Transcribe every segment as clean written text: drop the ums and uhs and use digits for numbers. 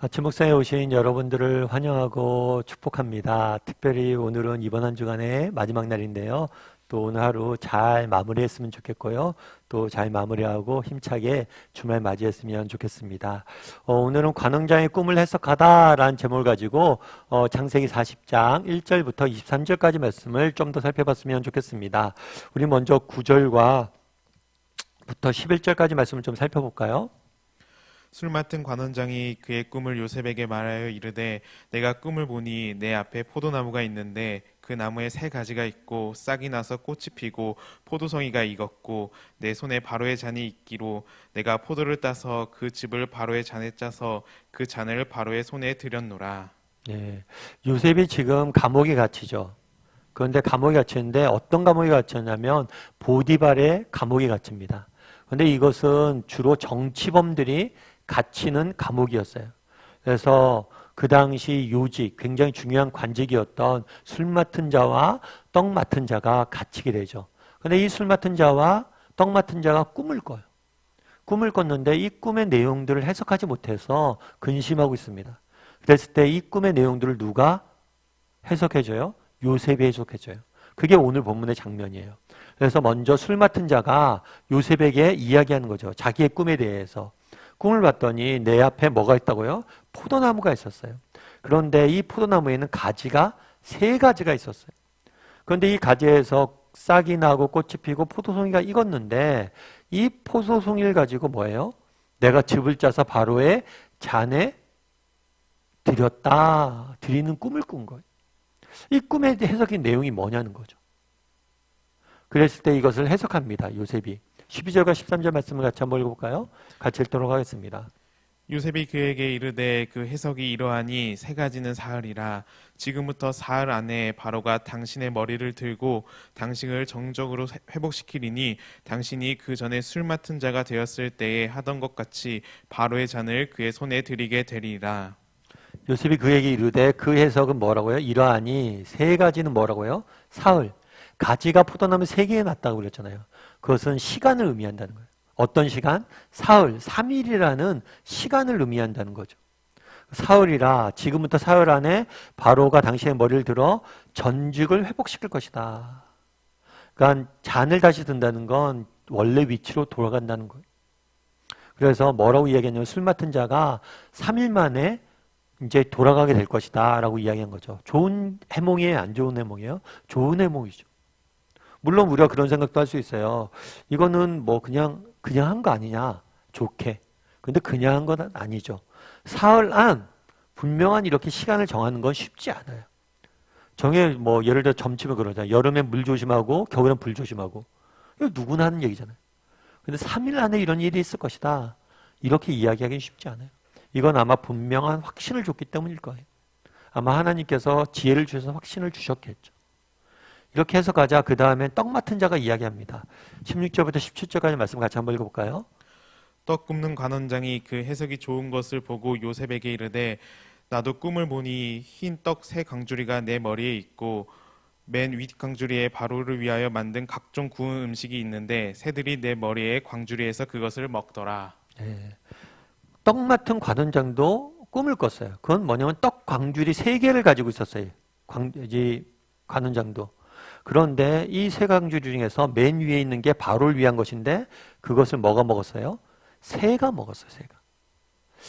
아침 목상에 오신 여러분들을 환영하고 축복합니다. 특별히 오늘은 이번 한 주간의 마지막 날인데요. 또 오늘 하루 잘 마무리했으면 좋겠고요. 또 잘 마무리하고 힘차게 주말 맞이했으면 좋겠습니다. 오늘은 관원장의 꿈을 해석하다라는 제목을 가지고 창세기 40장 1절부터 23절까지 말씀을 좀 더 살펴봤으면 좋겠습니다. 우리 먼저 9절과 부터 11절까지 말씀을 좀 살펴볼까요? 술 맡은 관원장이 그의 꿈을 요셉에게 말하여 이르되 내가 꿈을 보니 내 앞에 포도나무가 있는데 그 나무에 세 가지가 있고 싹이 나서 꽃이 피고 포도송이가 익었고 내 손에 바로의 잔이 있기로 내가 포도를 따서 그 즙을 바로의 잔에 짜서 그 잔을 바로의 손에 들였노라. 예, 요셉이 지금 감옥에 갇히죠. 그런데 감옥에 갇혔는데 어떤 감옥에 갇혔냐면 보디발의 감옥에 갇힙니다. 그런데 이것은 주로 정치범들이 갇히는 감옥이었어요. 그래서 그 당시 요직, 굉장히 중요한 관직이었던 술 맡은 자와 떡 맡은 자가 갇히게 되죠. 그런데 이 술 맡은 자와 떡 맡은 자가 꿈을 꿔요. 꿈을 꿨는데 이 꿈의 내용들을 해석하지 못해서 근심하고 있습니다. 그랬을 때 이 꿈의 내용들을 누가 해석해줘요? 요셉이 해석해줘요. 그게 오늘 본문의 장면이에요. 그래서 먼저 술 맡은 자가 요셉에게 이야기하는 거죠. 자기의 꿈에 대해서. 꿈을 봤더니 내 앞에 뭐가 있다고요? 포도나무가 있었어요. 그런데 이 포도나무에는 가지가 세 가지가 있었어요. 그런데 이 가지에서 싹이 나고 꽃이 피고 포도송이가 익었는데 이 포도송이를 가지고 뭐예요? 내가 즙을 짜서 바로의 잔에 드리는 꿈을 꾼 거예요. 이 꿈의 해석인 내용이 뭐냐는 거죠. 그랬을 때 이것을 해석합니다. 요셉이. 12절과 13절 말씀을 같이 한번 읽어볼까요? 같이 읽도록 하겠습니다. 요셉이 그에게 이르되 그 해석이 이러하니 세 가지는 사흘이라. 지금부터 사흘 안에 바로가 당신의 머리를 들고 당신을 정적으로 회복시키리니 당신이 그 전에 술 맡은 자가 되었을 때에 하던 것 같이 바로의 잔을 그의 손에 들이게 되리라. 요셉이 그에게 이르되 그 해석은 뭐라고요? 이러하니 세 가지는 뭐라고요? 사흘. 가지가 포도나무 세 개에 났다고 그랬잖아요. 그것은 시간을 의미한다는 거예요. 어떤 시간? 사흘, 3일이라는 시간을 의미한다는 거죠. 사흘이라 지금부터 사흘 안에 바로가 당신의 머리를 들어 전직을 회복시킬 것이다. 그러니까 잔을 다시 든다는 건 원래 위치로 돌아간다는 거예요. 그래서 뭐라고 이야기했냐면 술 맡은 자가 3일 만에 이제 돌아가게 될 것이다 라고 이야기한 거죠. 좋은 해몽이에요? 안 좋은 해몽이에요? 좋은 해몽이죠. 물론 우리가 그런 생각도 할 수 있어요. 이거는 뭐 그냥 한 거 아니냐. 좋게. 근데 그냥 한 건 아니죠. 사흘 안 분명한 이렇게 시간을 정하는 건 쉽지 않아요. 뭐 예를 들어 점치면 그러잖아요. 여름엔 물 조심하고 겨울엔 불 조심하고. 이거 누구나 하는 얘기잖아요. 근데 3일 안에 이런 일이 있을 것이다. 이렇게 이야기하기는 쉽지 않아요. 이건 아마 분명한 확신을 줬기 때문일 거예요. 아마 하나님께서 지혜를 주셔서 확신을 주셨겠죠. 이렇게 해서 가자. 그 다음에 떡 맡은 자가 이야기합니다. 16절부터 17절까지 말씀 같이 한번 읽어볼까요? 떡 굽는 관원장이 그 해석이 좋은 것을 보고 요셉에게 이르되 나도 꿈을 보니 흰 떡 세 강주리가 내 머리에 있고 맨 윗 강주리에 바로를 위하여 만든 각종 구운 음식이 있는데 새들이 내 머리에 광주리에서 그것을 먹더라. 네. 떡 맡은 관원장도 꿈을 꿨어요. 그건 뭐냐면 떡 광주리 3개를 가지고 있었어요. 관원장도. 그런데 이 세 강주리 중에서 맨 위에 있는 게 바로를 위한 것인데 그것을 뭐가 먹었어요? 새가 먹었어요. 새가.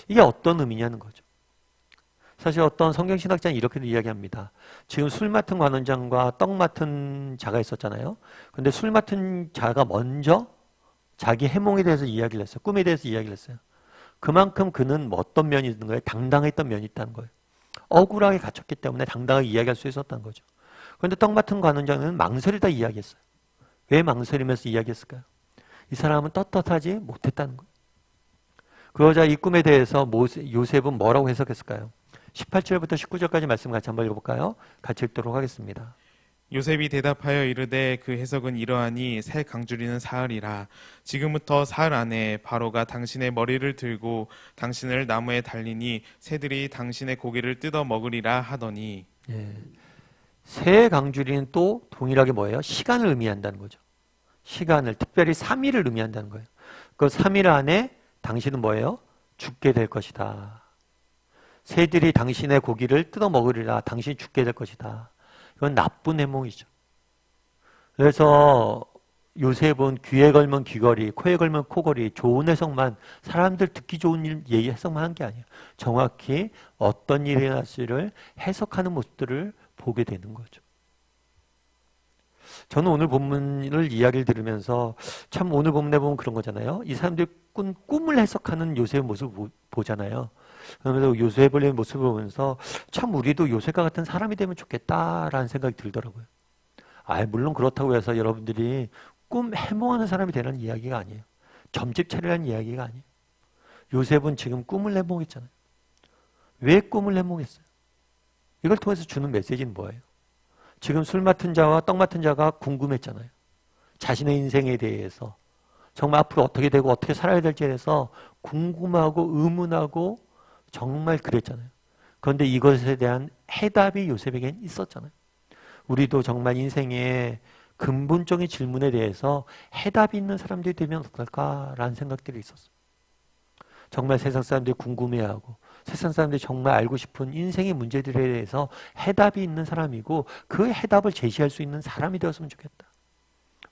이게 어떤 의미냐는 거죠. 사실 어떤 성경신학자는 이렇게도 이야기합니다. 지금 술 맡은 관원장과 떡 맡은 자가 있었잖아요. 그런데 술 맡은 자가 먼저 자기 해몽에 대해서 이야기를 했어요. 꿈에 대해서 이야기를 했어요. 그만큼 그는 뭐 어떤 면이 있는 거예요? 당당했던 면이 있다는 거예요. 억울하게 갇혔기 때문에 당당하게 이야기할 수 있었다는 거죠. 그런데 떡 맡은 관원장은 망설이다 이야기했어요. 왜 망설이면서 이야기했을까요? 이 사람은 떳떳하지 못했다는 거예요. 그러자 이 꿈에 대해서 요셉은 뭐라고 해석했을까요? 18절부터 19절까지 말씀 같이 한번 읽어볼까요? 같이 읽도록 하겠습니다. 요셉이 대답하여 이르되 그 해석은 이러하니 새 강주리는 사흘이라. 지금부터 사흘 안에 바로가 당신의 머리를 들고 당신을 나무에 달리니 새들이 당신의 고기를 뜯어 먹으리라 하더니. 예. 새 강주리는 또 동일하게 뭐예요? 시간을 의미한다는 거죠. 시간을, 특별히 3일을 의미한다는 거예요. 그 3일 안에 당신은 뭐예요? 죽게 될 것이다. 새들이 당신의 고기를 뜯어 먹으리라. 당신이 죽게 될 것이다. 이건 나쁜 해몽이죠. 그래서 요셉은 귀에 걸면 귀걸이, 코에 걸면 코걸이, 좋은 해석만, 사람들 듣기 좋은 얘기 해석만 한 게 아니에요. 정확히 어떤 일이 일어날지를 해석하는 모습들을 보게 되는 거죠. 저는 오늘 본문을 이야기를 들으면서 참 오늘 본문에 보면 그런 거잖아요. 이 사람들이 꿈을 해석하는 요셉의 모습을 보잖아요. 그러면서 요셉의 모습을 보면서 참 우리도 요셉과 같은 사람이 되면 좋겠다라는 생각이 들더라고요. 물론 그렇다고 해서 여러분들이 꿈 해몽하는 사람이 되는 이야기가 아니에요. 점집 차리라는 이야기가 아니에요. 요셉은 지금 꿈을 해몽했잖아요. 왜 꿈을 해몽했어요? 이걸 통해서 주는 메시지는 뭐예요? 지금 술 맡은 자와 떡 맡은 자가 궁금했잖아요. 자신의 인생에 대해서 정말 앞으로 어떻게 되고 어떻게 살아야 될지에 대해서 궁금하고 의문하고 정말 그랬잖아요. 그런데 이것에 대한 해답이 요셉에겐 있었잖아요. 우리도 정말 인생의 근본적인 질문에 대해서 해답이 있는 사람들이 되면 어떨까라는 생각들이 있었어요. 정말 세상 사람들이 궁금해하고 세상 사람들이 정말 알고 싶은 인생의 문제들에 대해서 해답이 있는 사람이고 그 해답을 제시할 수 있는 사람이 되었으면 좋겠다.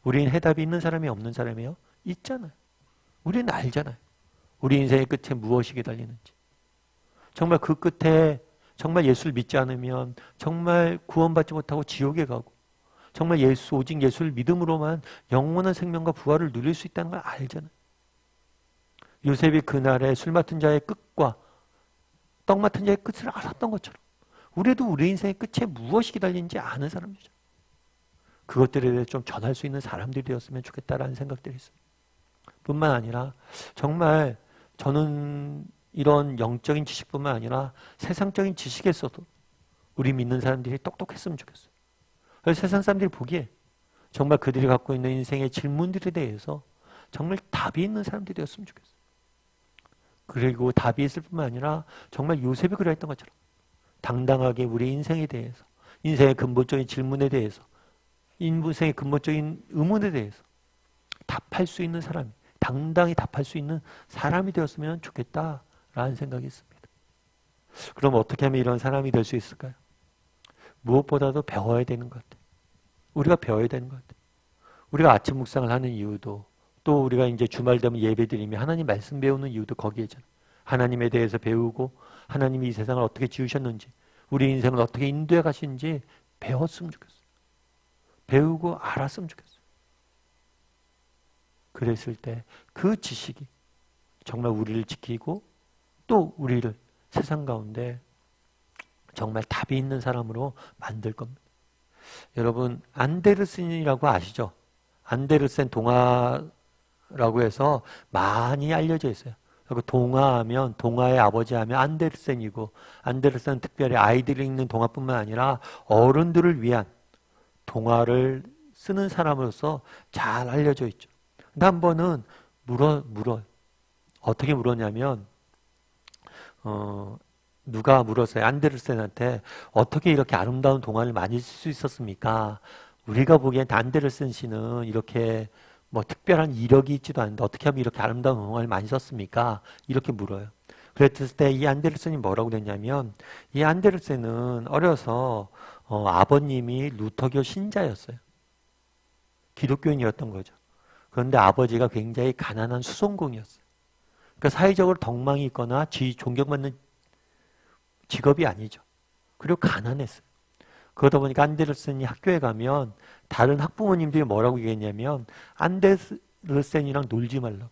우리는 해답이 있는 사람이 없는 사람이요? 있잖아요. 우리는 알잖아요. 우리 인생의 끝에 무엇이 기다리는지. 정말 그 끝에 정말 예수를 믿지 않으면 정말 구원받지 못하고 지옥에 가고 정말 오직 예수를 믿음으로만 영원한 생명과 부활을 누릴 수 있다는 걸 알잖아요. 요셉이 그날의 술 맡은 자의 끝과 떡 맡은 자의 끝을 알았던 것처럼 우리도 우리 인생의 끝에 무엇이 기다리는지 아는 사람이죠. 그것들에 대해 좀 전할 수 있는 사람들이 되었으면 좋겠다라는 생각들이 있어요. 뿐만 아니라 정말 저는 이런 영적인 지식뿐만 아니라 세상적인 지식에서도 우리 믿는 사람들이 똑똑했으면 좋겠어요. 그래서 세상 사람들이 보기에 정말 그들이 갖고 있는 인생의 질문들에 대해서 정말 답이 있는 사람들이 되었으면 좋겠어요. 그리고 답이 있을 뿐만 아니라 정말 요셉이 그랬던 것처럼 당당하게 우리 인생에 대해서 인생의 근본적인 질문에 대해서 인생의 근본적인 의문에 대해서 답할 수 있는 사람이 당당히 답할 수 있는 사람이 되었으면 좋겠다라는 생각이 있습니다. 그럼 어떻게 하면 이런 사람이 될 수 있을까요? 무엇보다도 배워야 되는 것 같아요. 우리가 배워야 되는 것 같아요. 우리가 아침 묵상을 하는 이유도 또 우리가 이제 주말 되면 예배 드리며 하나님 말씀 배우는 이유도 거기에잖아요. 하나님에 대해서 배우고 하나님이 이 세상을 어떻게 지으셨는지 우리 인생을 어떻게 인도해 가시는지 배웠으면 좋겠어요. 배우고 알았으면 좋겠어요. 그랬을 때 그 지식이 정말 우리를 지키고 또 우리를 세상 가운데 정말 답이 있는 사람으로 만들 겁니다. 여러분 안데르센이라고 아시죠? 안데르센 동화라고 해서 많이 알려져 있어요. 그리고 동화하면 동화의 아버지 하면 안데르센이고 안데르센은 특별히 아이들이 읽는 동화뿐만 아니라 어른들을 위한 동화를 쓰는 사람으로서 잘 알려져 있죠. 근데 한 번은 물어요. 어떻게 물었냐면 누가 물었어요. 안데르센한테 어떻게 이렇게 아름다운 동화를 많이 쓸 수 있었습니까? 우리가 보기엔 안데르센 씨는 이렇게 뭐 특별한 이력이 있지도 않은데 어떻게 하면 이렇게 아름다운 동화를 많이 썼습니까? 이렇게 물어요. 그랬을 때 이 안데르센이 뭐라고 그랬냐면 이 안데르센은 어려서 아버님이 루터교 신자였어요. 기독교인이었던 거죠. 그런데 아버지가 굉장히 가난한 수송공이었어요. 그러니까 사회적으로 덕망이 있거나 존경받는 직업이 아니죠. 그리고 가난했어요. 그러다 보니까 안데르센이 학교에 가면 다른 학부모님들이 뭐라고 얘기했냐면 안데르센이랑 놀지 말라고.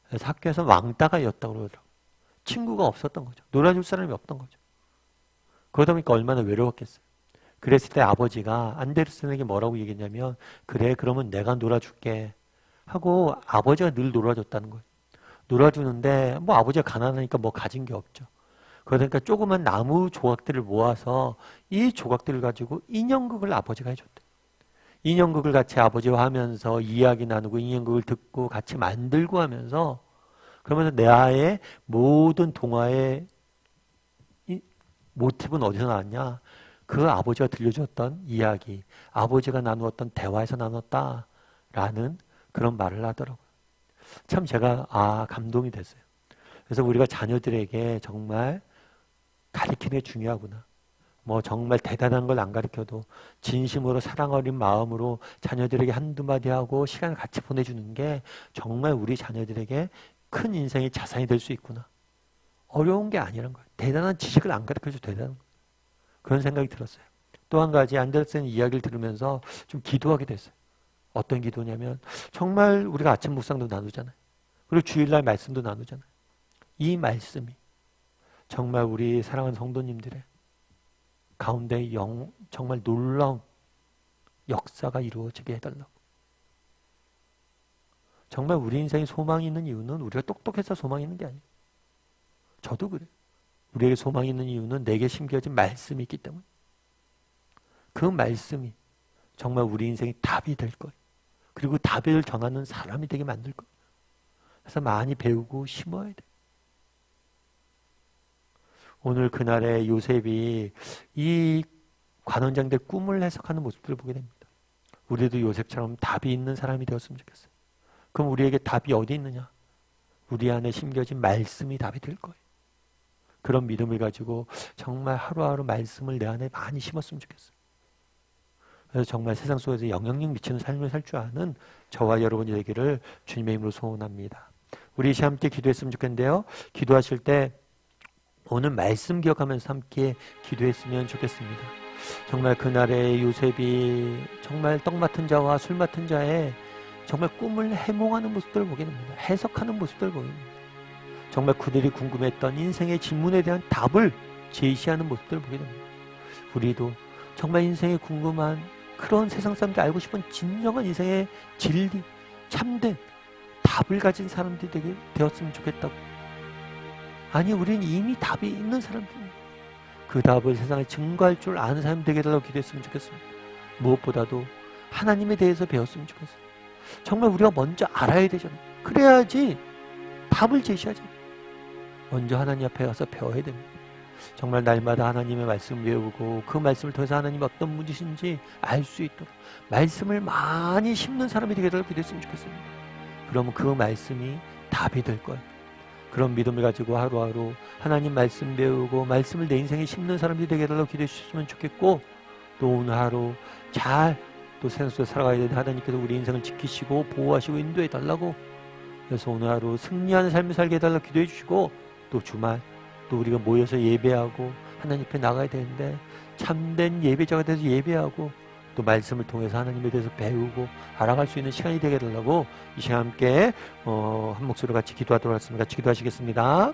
그래서 학교에서 왕따가였다고 그러더라고요. 친구가 없었던 거죠. 놀아줄 사람이 없던 거죠. 그러다 보니까 얼마나 외로웠겠어요. 그랬을 때 아버지가 안데르센에게 뭐라고 얘기했냐면 그래 그러면 내가 놀아줄게 하고 아버지가 늘 놀아줬다는 거예요. 놀아주는데 뭐 아버지가 가난하니까 뭐 가진 게 없죠. 그러니까 조그만 나무 조각들을 모아서 이 조각들을 가지고 인형극을 아버지가 해줬대요. 인형극을 같이 아버지와 하면서 이야기 나누고 인형극을 듣고 같이 만들고 하면서 그러면서 내 아이의 모든 동화의 모티브는 어디서 나왔냐? 그 아버지가 들려줬던 이야기, 아버지가 나누었던 대화에서 나눴다라는 그런 말을 하더라고요. 참 제가 감동이 됐어요. 그래서 우리가 자녀들에게 정말 가르치는 게 중요하구나. 뭐 정말 대단한 걸 안 가르쳐도 진심으로 사랑 어린 마음으로 자녀들에게 한두 마디 하고 시간을 같이 보내주는 게 정말 우리 자녀들에게 큰 인생의 자산이 될 수 있구나. 어려운 게 아니란 거예요. 대단한 지식을 안 가르쳐줘도 대단한 거예요. 그런 생각이 들었어요. 또 한 가지 안데르센 이야기를 들으면서 좀 기도하게 됐어요. 어떤 기도냐면 정말 우리가 아침 묵상도 나누잖아요. 그리고 주일날 말씀도 나누잖아요. 이 말씀이 정말 우리 사랑하는 성도님들의 가운데 정말 놀라운 역사가 이루어지게 해달라고. 정말 우리 인생에 소망이 있는 이유는 우리가 똑똑해서 소망이 있는 게 아니에요. 저도 그래요. 우리에게 소망이 있는 이유는 내게 심겨진 말씀이 있기 때문에. 그 말씀이 정말 우리 인생의 답이 될 거예요. 그리고 답을 전하는 사람이 되게 만들 거예요. 그래서 많이 배우고 심어야 돼요. 오늘 그날의 요셉이 이 관원장들 꿈을 해석하는 모습들을 보게 됩니다. 우리도 요셉처럼 답이 있는 사람이 되었으면 좋겠어요. 그럼 우리에게 답이 어디 있느냐? 우리 안에 심겨진 말씀이 답이 될 거예요. 그런 믿음을 가지고 정말 하루하루 말씀을 내 안에 많이 심었으면 좋겠어요. 그래서 정말 세상 속에서 영향력 미치는 삶을 살 줄 아는 저와 여러분이 되기를 주님의 이름으로 소원합니다. 우리 이 시간 함께 기도했으면 좋겠는데요. 기도하실 때 오늘 말씀 기억하면서 함께 기도했으면 좋겠습니다. 정말 그날의 요셉이 정말 떡 맡은 자와 술 맡은 자의 정말 꿈을 해몽하는 모습들을 보게 됩니다. 해석하는 모습들을 보게 됩니다. 정말 그들이 궁금했던 인생의 질문에 대한 답을 제시하는 모습들을 보게 됩니다. 우리도 정말 인생에 궁금한 그런 세상 사람들이 알고 싶은 진정한 인생의 진리, 참된 답을 가진 사람들이 되었으면 좋겠다고. 아니, 우리는 이미 답이 있는 사람들입니다. 그 답을 세상에 증거할 줄 아는 사람이 되게 해달라고 기도했으면 좋겠습니다. 무엇보다도 하나님에 대해서 배웠으면 좋겠어요. 정말 우리가 먼저 알아야 되잖아요. 그래야지 답을 제시하죠. 먼저 하나님 앞에 가서 배워야 됩니다. 정말 날마다 하나님의 말씀을 배우고 그 말씀을 통해서 하나님이 어떤 분이신지 알 수 있도록 말씀을 많이 심는 사람이 되게 해달라고 기도했으면 좋겠습니다. 그러면 그 말씀이 답이 될 거예요. 그런 믿음을 가지고 하루하루 하나님 말씀 배우고 말씀을 내 인생에 심는 사람들이 되게 해달라고 기도해 주셨으면 좋겠고, 또 오늘 하루 잘 또 세상 속에 살아가야 되는 하나님께서 우리 인생을 지키시고 보호하시고 인도해 달라고, 그래서 오늘 하루 승리하는 삶을 살게 해달라고 기도해 주시고, 또 주말 또 우리가 모여서 예배하고 하나님 앞에 나가야 되는데 참된 예배자가 돼서 예배하고 또 말씀을 통해서 하나님에 대해서 배우고 알아갈 수 있는 시간이 되게 해달라고 이 시간 함께 한 목소리로 같이 기도하도록 하겠습니다. 같이 기도하시겠습니다.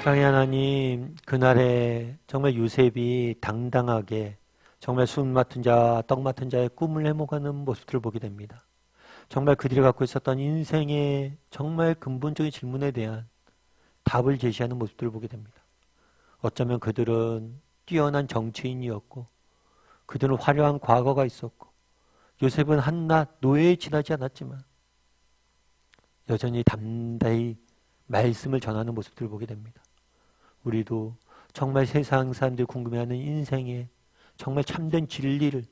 사랑의 하나님, 그날에 정말 요셉이 당당하게 정말 술 맡은 자, 떡 맡은 자의 꿈을 해몽하는 모습들을 보게 됩니다. 정말 그들이 갖고 있었던 인생의 정말 근본적인 질문에 대한 답을 제시하는 모습들을 보게 됩니다. 어쩌면 그들은 뛰어난 정치인이었고 그들은 화려한 과거가 있었고 요셉은 한낱 노예에 지나지 않았지만 여전히 담대히 말씀을 전하는 모습들을 보게 됩니다. 우리도 정말 세상 사람들이 궁금해하는 인생에 정말 참된 진리를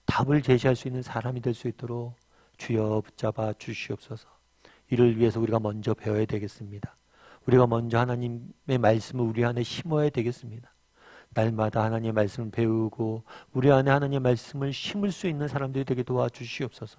답을 제시할 수 있는 사람이 될 수 있도록 주여 붙잡아 주시옵소서. 이를 위해서 우리가 먼저 배워야 되겠습니다. 우리가 먼저 하나님의 말씀을 우리 안에 심어야 되겠습니다. 날마다 하나님의 말씀을 배우고 우리 안에 하나님의 말씀을 심을 수 있는 사람들이 되게 도와주시옵소서.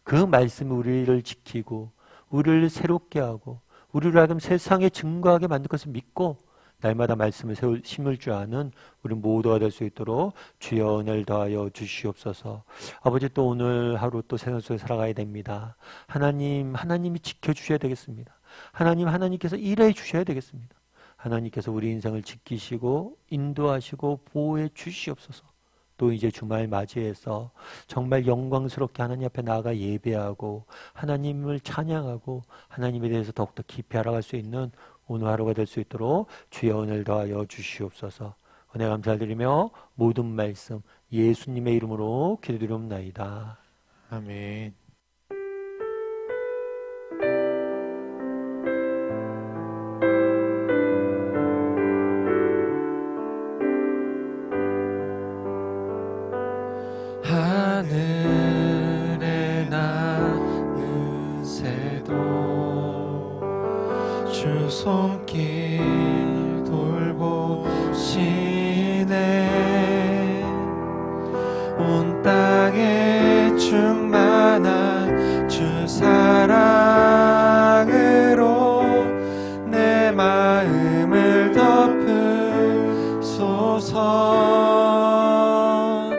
그 말씀이 우리를 지키고 우리를 새롭게 하고 우리를 하여금 세상에 증거하게 만들 것을 믿고 날마다 말씀을 심을 줄 아는 우리 모두가 될 수 있도록 주여 은혜를 더하여 주시옵소서. 아버지, 또 오늘 하루 또 세상 속에 살아가야 됩니다. 하나님이 지켜주셔야 되겠습니다. 하나님께서 일해 주셔야 되겠습니다. 하나님께서 우리 인생을 지키시고 인도하시고 보호해 주시옵소서. 또 이제 주말 맞이해서 정말 영광스럽게 하나님 앞에 나아가 예배하고 하나님을 찬양하고 하나님에 대해서 더욱더 깊이 알아갈 수 있는 오늘 하루가 될 수 있도록 주여 은혜를 더하여 주시옵소서. 은혜 감사드리며 모든 말씀 예수님의 이름으로 기도드리옵나이다. 아멘. 하늘에 나는 새도 주 손길 돌보시네. 온 땅에 충만한 주 사랑으로 내 마음을 덮으소서.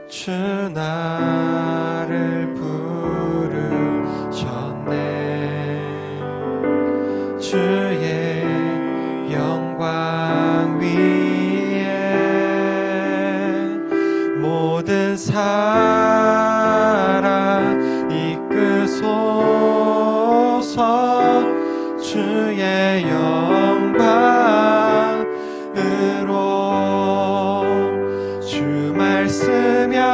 주 나를 부르셨네. 주의 영광 위에 모든 사랑 이끄소서. 주의 영광으로 주 말씀 향하여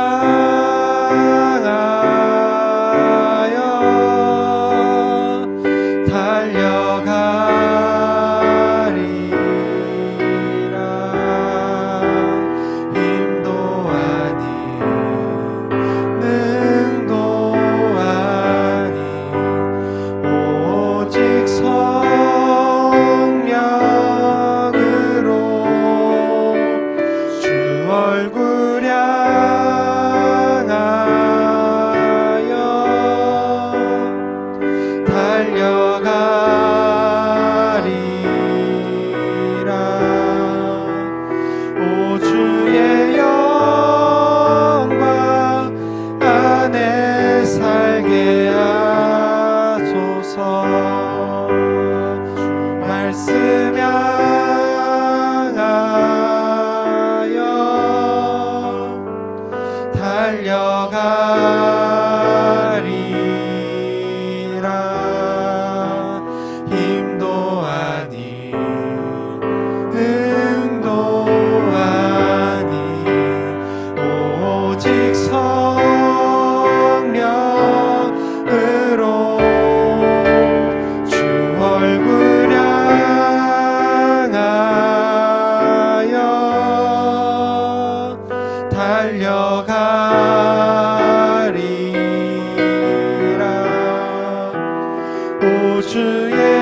달려가리라. 힘도 아닌 능도 아닌 오직 성령으로 주 얼굴 향하여 달려가리라. 오 주의 영광 안에 살게 하소서. 말씀 향하여 달려가리라. 힘도 아닌 능도 아닌 오직 성령으로 주 얼굴 향하여 달려가리라. 오 주의